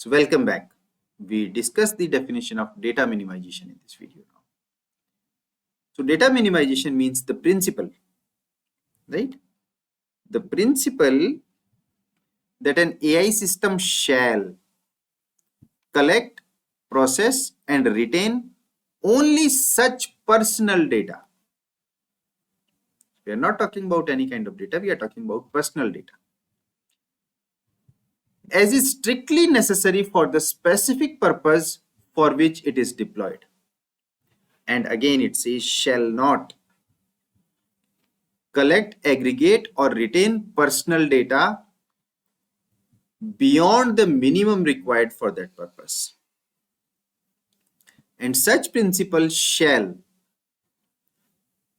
So welcome back. We discussed the definition of data minimization in this video now. So data minimization means the principle, right? The principle that an AI system shall collect, process and retain only such personal data. We are not talking about any kind of data, we are talking about personal data, as is strictly necessary for the specific purpose for which it is deployed. And again it says shall not collect, aggregate or retain personal data beyond the minimum required for that purpose. And such principle shall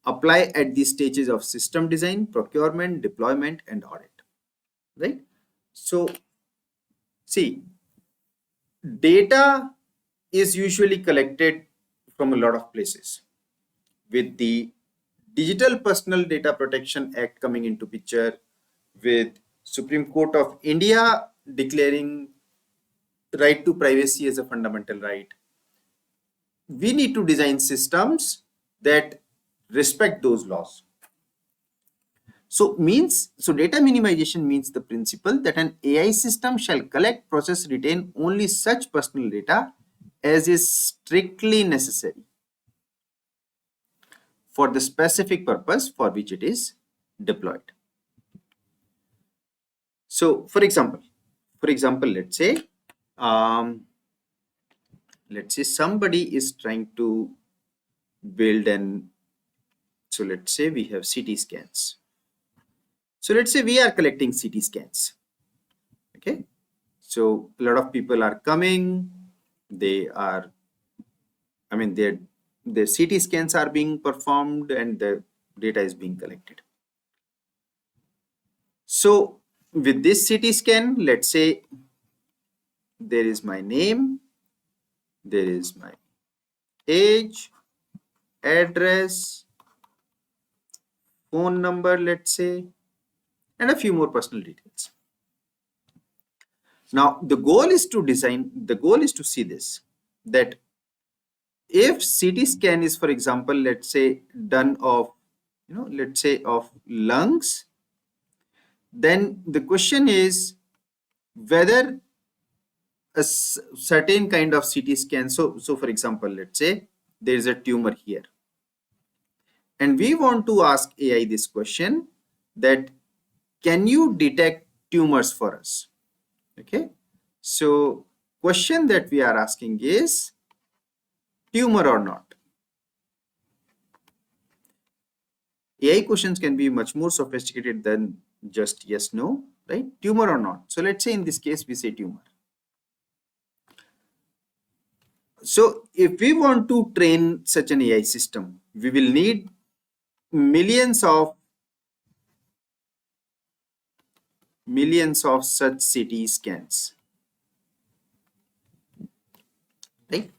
apply at the stages of system design, procurement, deployment and audit, right? So see, data is usually collected from a lot of places. With the Digital Personal Data Protection Act coming into picture, with Supreme Court of India declaring right to privacy as a fundamental right, we need to design systems that respect those laws. So data minimization means the principle that an AI system shall collect, process, retain only such personal data as is strictly necessary for the specific purpose for which it is deployed. So for example, let's say somebody is trying to build so let's say we have CT scans. So let's say we are collecting CT scans. Okay. So a lot of people are coming, their CT scans are being performed and the data is being collected. So with this CT scan, let's say there is my name, there is my age, address, phone number, let's say, and a few more personal details. Now the goal is to see this, that if CT scan is, for example, let's say done of, let's say of lungs, then the question is whether a certain kind of CT scan, so for example, let's say there is a tumor here and we want to ask AI this question, that can you detect tumors for us? Okay, so question that we are asking is tumor or not. AI questions can be much more sophisticated than just yes, no, right? Tumor or not. So let's say in this case we say tumor. So if we want to train such an AI system, we will need millions of such CT scans, right?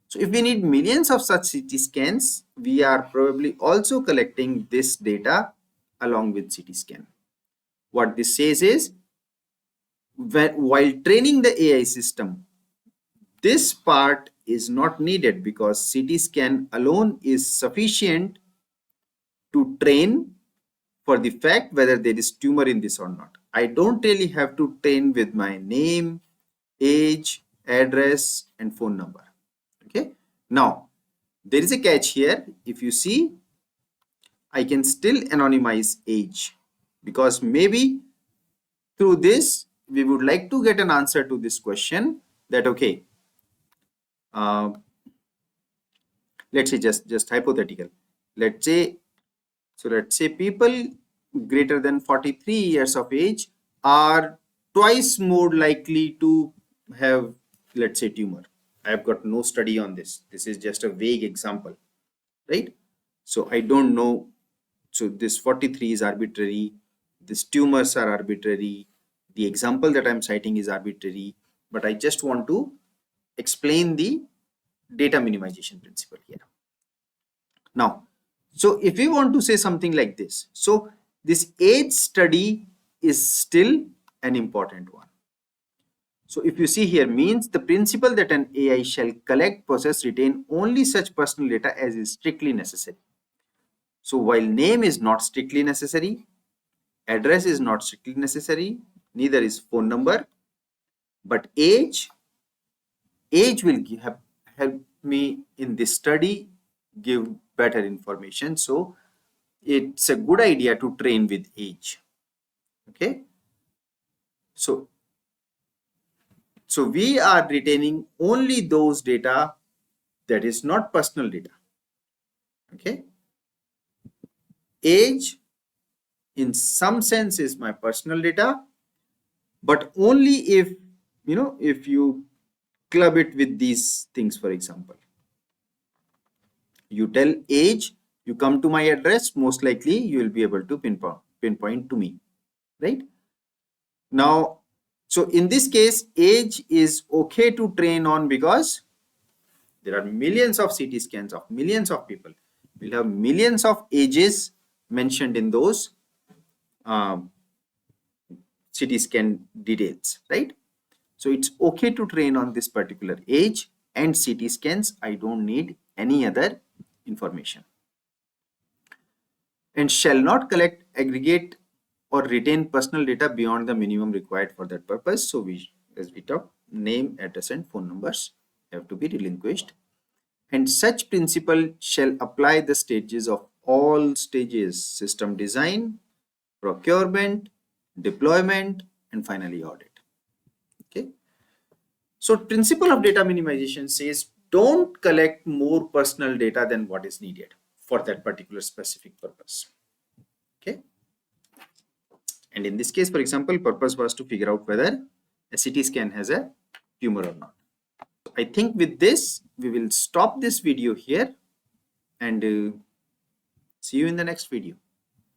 So if we need millions of such CT scans, we are probably also collecting this data along with CT scan. What this says is, while training the AI system, this part is not needed because CT scan alone is sufficient to train for the fact whether there is tumor in this or not. I don't really have to train with my name, age, address and phone number. Okay. Now there is a catch here. If you see, I can still anonymize age, because maybe through this we would like to get an answer to this question, that okay, let's say just hypothetical, let's say people greater than 43 years of age are twice more likely to have, let's say, tumor. I have got no study on this. This is just a vague example, right? So I don't know. So this 43 is arbitrary. These tumors are arbitrary. The example that I'm citing is arbitrary, but I just want to explain the data minimization principle here. Now, so if we want to say something like this, so this age study is still an important one. So if you see here, means the principle that an AI shall collect, process, retain only such personal data as is strictly necessary. So while name is not strictly necessary, address is not strictly necessary, neither is phone number, but age will help me in this study give better information. So it's a good idea to train with age. Okay. So we are retaining only those data that is not personal data. Okay. Age in some sense is my personal data, but only if if you club it with these things. For example, you tell age, you come to my address, most likely you will be able to pinpoint to me, right? Now, so in this case, age is okay to train on because there are millions of CT scans of millions of people. We'll have millions of ages mentioned in those CT scan details, right? So it's okay to train on this particular age and CT scans. I don't need any other information. And shall not collect, aggregate, or retain personal data beyond the minimum required for that purpose. So as we talked, name, address, and phone numbers have to be relinquished. And such principle shall apply the stages of all stages: system design, procurement, deployment, and finally audit. Okay. So principle of data minimization says don't collect more personal data than what is needed for that particular specific purpose. Okay. And in this case, for example, purpose was to figure out whether a CT scan has a tumor or not. I think with this, we will stop this video here and see you in the next video.